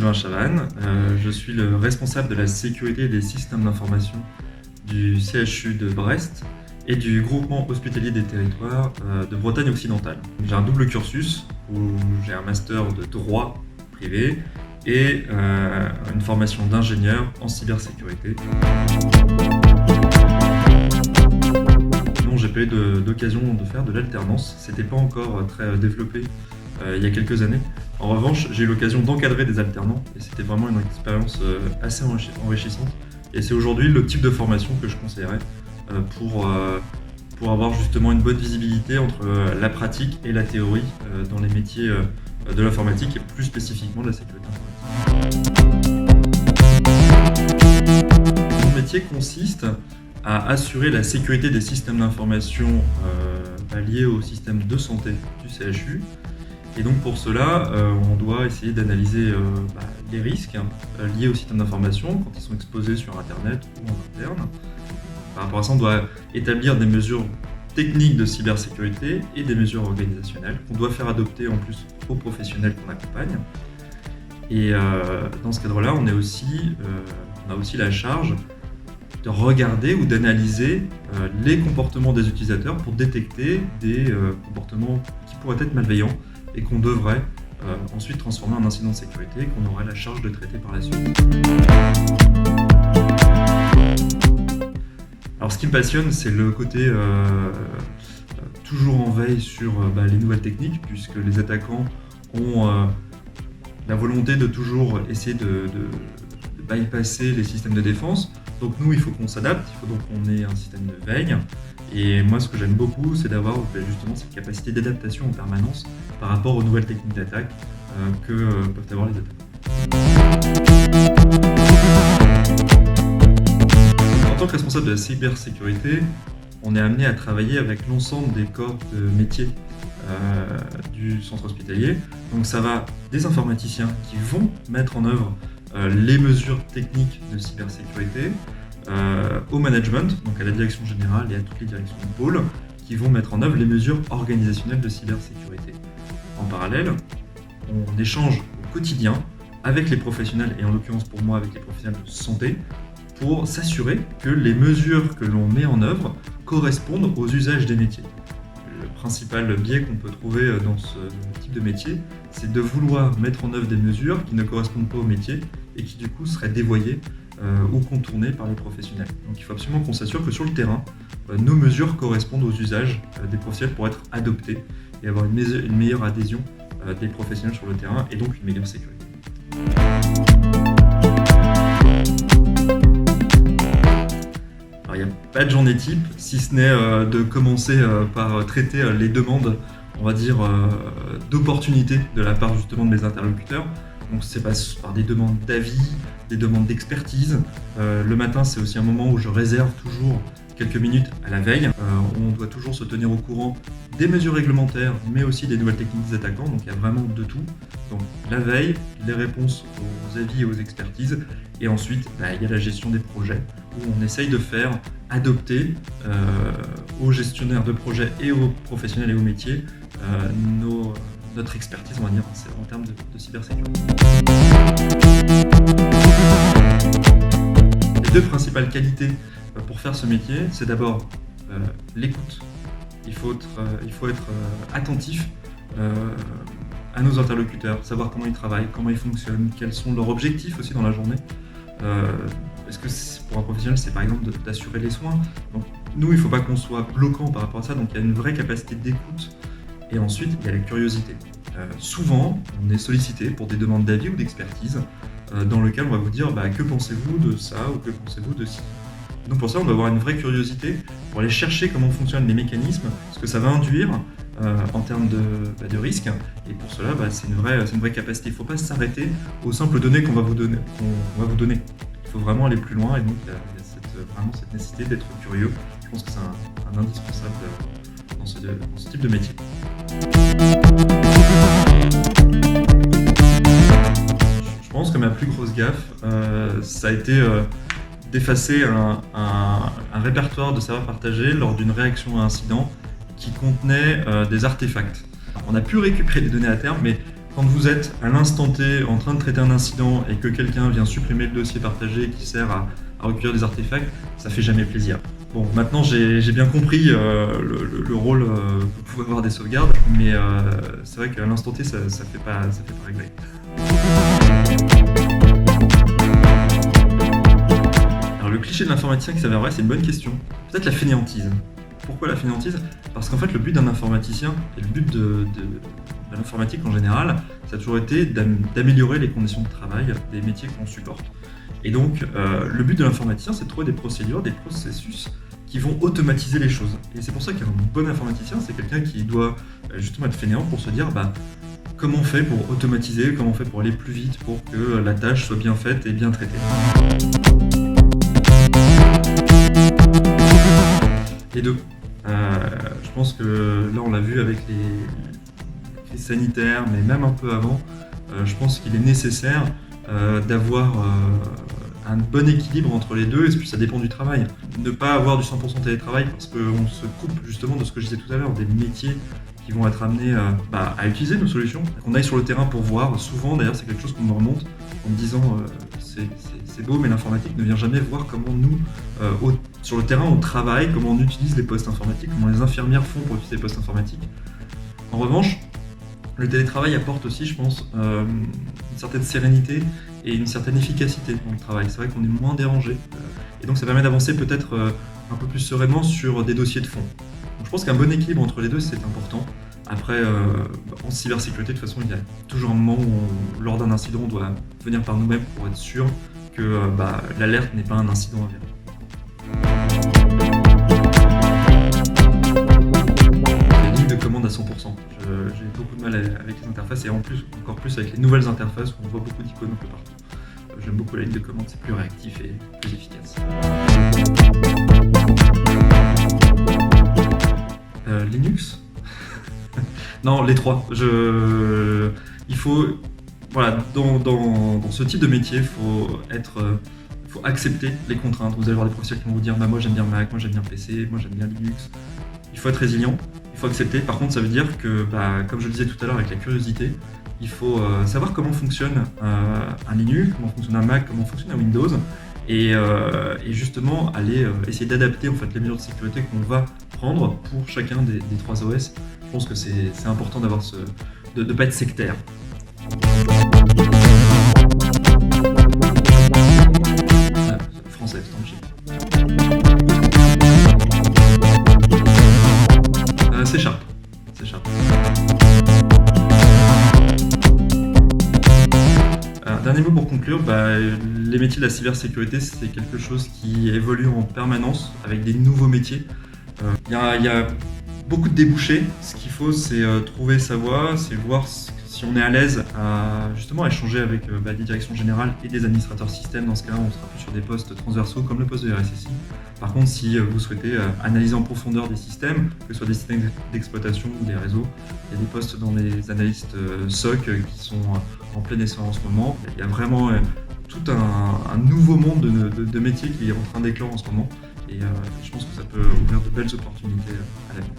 Sylvain Chavannes, je suis le responsable de la sécurité des systèmes d'information du CHU de Brest et du groupement hospitalier des territoires de Bretagne occidentale. J'ai un double cursus où j'ai un master de droit privé et une formation d'ingénieur en cybersécurité. Non, j'ai pas eu d'occasion de faire de l'alternance, c'était pas encore très développé il y a quelques années. En revanche, j'ai eu l'occasion d'encadrer des alternants et c'était vraiment une expérience assez enrichissante. Et c'est aujourd'hui le type de formation que je conseillerais pour avoir justement une bonne visibilité entre la pratique et la théorie dans les métiers de l'informatique et plus spécifiquement de la sécurité informatique. Mon métier consiste à assurer la sécurité des systèmes d'information liés au système de santé du CHU. Et donc pour cela, on doit essayer d'analyser les risques liés au système d'information quand ils sont exposés sur Internet ou en interne. Par rapport à ça, on doit établir des mesures techniques de cybersécurité et des mesures organisationnelles qu'on doit faire adopter en plus aux professionnels qu'on accompagne. Et dans ce cadre-là, on a aussi la charge de regarder ou d'analyser les comportements des utilisateurs pour détecter des comportements qui pourraient être malveillants et qu'on devrait ensuite transformer en incident de sécurité et qu'on aurait la charge de traiter par la suite. Alors ce qui me passionne, c'est le côté toujours en veille sur les nouvelles techniques, puisque les attaquants ont la volonté de toujours essayer de bypasser les systèmes de défense. Donc nous, il faut qu'on s'adapte, il faut donc qu'on ait un système de veille. Et moi, ce que j'aime beaucoup, c'est d'avoir justement cette capacité d'adaptation en permanence par rapport aux nouvelles techniques d'attaque que peuvent avoir les attaquants. En tant que responsable de la cybersécurité, on est amené à travailler avec l'ensemble des corps de métier du centre hospitalier. Donc ça va des informaticiens qui vont mettre en œuvre les mesures techniques de cybersécurité, au management, donc à la direction générale et à toutes les directions de pôle, qui vont mettre en œuvre les mesures organisationnelles de cybersécurité. En parallèle, on échange au quotidien avec les professionnels, et en l'occurrence pour moi avec les professionnels de santé, pour s'assurer que les mesures que l'on met en œuvre correspondent aux usages des métiers. Le principal biais qu'on peut trouver dans ce type de métier, c'est de vouloir mettre en œuvre des mesures qui ne correspondent pas au métier et qui du coup seraient dévoyées ou contournées par les professionnels. Donc il faut absolument qu'on s'assure que sur le terrain, nos mesures correspondent aux usages des professionnels pour être adoptées et avoir une meilleure adhésion des professionnels sur le terrain et donc une meilleure sécurité. Alors il n'y a pas de journée type, si ce n'est de commencer par traiter les demandes, on va dire, d'opportunités de la part justement de mes interlocuteurs. Donc c'est passe par des demandes d'avis, des demandes d'expertise. Le matin, c'est aussi un moment où je réserve toujours quelques minutes à la veille. On doit toujours se tenir au courant des mesures réglementaires, mais aussi des nouvelles techniques des attaquants. Donc il y a vraiment de tout. Donc la veille, les réponses aux avis et aux expertises. Et ensuite, il y a la gestion des projets, où on essaye de faire adopter aux gestionnaires de projets et aux professionnels et aux métiers notre expertise, on va dire, en termes de cybersécurité. Les deux principales qualités pour faire ce métier, c'est d'abord l'écoute. Il faut être attentif à nos interlocuteurs, savoir comment ils travaillent, comment ils fonctionnent, quels sont leurs objectifs aussi dans la journée. Est-ce que pour un professionnel, c'est par exemple d'assurer les soins. Donc nous, il ne faut pas qu'on soit bloquant par rapport à ça, donc il y a une vraie capacité d'écoute. Et ensuite, il y a la curiosité. Souvent, on est sollicité pour des demandes d'avis ou d'expertise dans lequel on va vous dire que pensez-vous de ça ou que pensez-vous de ci. Donc pour ça, on doit avoir une vraie curiosité pour aller chercher comment fonctionnent les mécanismes, ce que ça va induire en termes de risque. Et pour cela, c'est une vraie capacité. Il ne faut pas s'arrêter aux simples données qu'on va vous donner. Il faut vraiment aller plus loin et donc il y a vraiment cette nécessité d'être curieux. Je pense que c'est un indispensable dans ce type de métier. Je pense que ma plus grosse gaffe, ça a été d'effacer un répertoire de savoir partagé lors d'une réaction à un incident qui contenait des artefacts. On a pu récupérer des données à terme, mais Quand vous êtes à l'instant T en train de traiter un incident et que quelqu'un vient supprimer le dossier partagé qui sert à recueillir des artefacts, ça fait jamais plaisir. Bon, maintenant j'ai bien compris le rôle que pouvaient avoir des sauvegardes, mais c'est vrai qu'à l'instant T, ça fait pas régler. Alors le cliché de l'informaticien qui s'avère vrai, c'est une bonne question. Peut-être la fainéantise. Pourquoi la fainéantise? Parce qu'en fait, le but d'un informaticien et le but de l'informatique en général, ça a toujours été d'améliorer les conditions de travail des métiers qu'on supporte. Et donc, le but de l'informaticien, c'est de trouver des procédures, des processus qui vont automatiser les choses. Et c'est pour ça qu'un bon informaticien, c'est quelqu'un qui doit justement être fainéant pour se dire comment on fait pour automatiser, comment on fait pour aller plus vite, pour que la tâche soit bien faite et bien traitée. Les deux. Je pense que là, on l'a vu avec les crises sanitaires, mais même un peu avant, je pense qu'il est nécessaire d'avoir un bon équilibre entre les deux, et puis ça dépend du travail. Ne pas avoir du 100% télétravail parce qu'on se coupe justement de ce que je disais tout à l'heure, des métiers qui vont être amenés à utiliser nos solutions. Qu'on aille sur le terrain pour voir. Souvent, d'ailleurs, c'est quelque chose qu'on me remonte en me disant c'est beau, mais l'informatique ne vient jamais voir comment nous, sur le terrain, on travaille, comment on utilise les postes informatiques, comment les infirmières font pour utiliser les postes informatiques. En revanche, le télétravail apporte aussi, je pense, une certaine sérénité et une certaine efficacité dans le travail. C'est vrai qu'on est moins dérangé et donc ça permet d'avancer peut-être un peu plus sereinement sur des dossiers de fond. Donc je pense qu'un bon équilibre entre les deux, c'est important. Après, en cybersécurité, de toute façon, il y a toujours un moment où, lors d'un incident, on doit venir par nous-mêmes pour être sûr que l'alerte n'est pas un incident avéré. Les lignes de commande à 100%. J'ai beaucoup de mal avec les interfaces et encore plus avec les nouvelles interfaces où on voit beaucoup d'icônes un peu partout. J'aime beaucoup la ligne de commande, c'est plus réactif et plus efficace. Linux? Non, les trois. Il faut, voilà, dans ce type de métier, il faut accepter les contraintes. Vous allez avoir des professeurs qui vont vous dire moi j'aime bien Mac, moi j'aime bien PC, moi j'aime bien Linux. Il faut être résilient, il faut accepter. Par contre, ça veut dire que, comme je le disais tout à l'heure avec la curiosité, il faut savoir comment fonctionne un Linux, comment fonctionne un Mac, comment fonctionne un Windows, et justement aller essayer d'adapter en fait les mesures de sécurité qu'on va prendre pour chacun des trois OS. Je pense que c'est important d'avoir de ne pas être sectaire. Français, c'est C#. Dernier mot pour conclure, les métiers de la cybersécurité, c'est quelque chose qui évolue en permanence avec des nouveaux métiers. Il y a beaucoup de débouchés. Ce qu'il faut, c'est trouver sa voie, c'est voir si on est à l'aise à justement échanger avec des directions générales et des administrateurs système. Dans ce cas-là, on sera plus sur des postes transversaux comme le poste de RSSI. Par contre, si vous souhaitez analyser en profondeur des systèmes, que ce soit des systèmes d'exploitation ou des réseaux, il y a des postes dans les analystes SOC qui sont en plein essor en ce moment. Il y a vraiment tout un nouveau monde de métiers qui est en train d'éclore en ce moment. Et je pense que ça peut ouvrir de belles opportunités à l'avenir.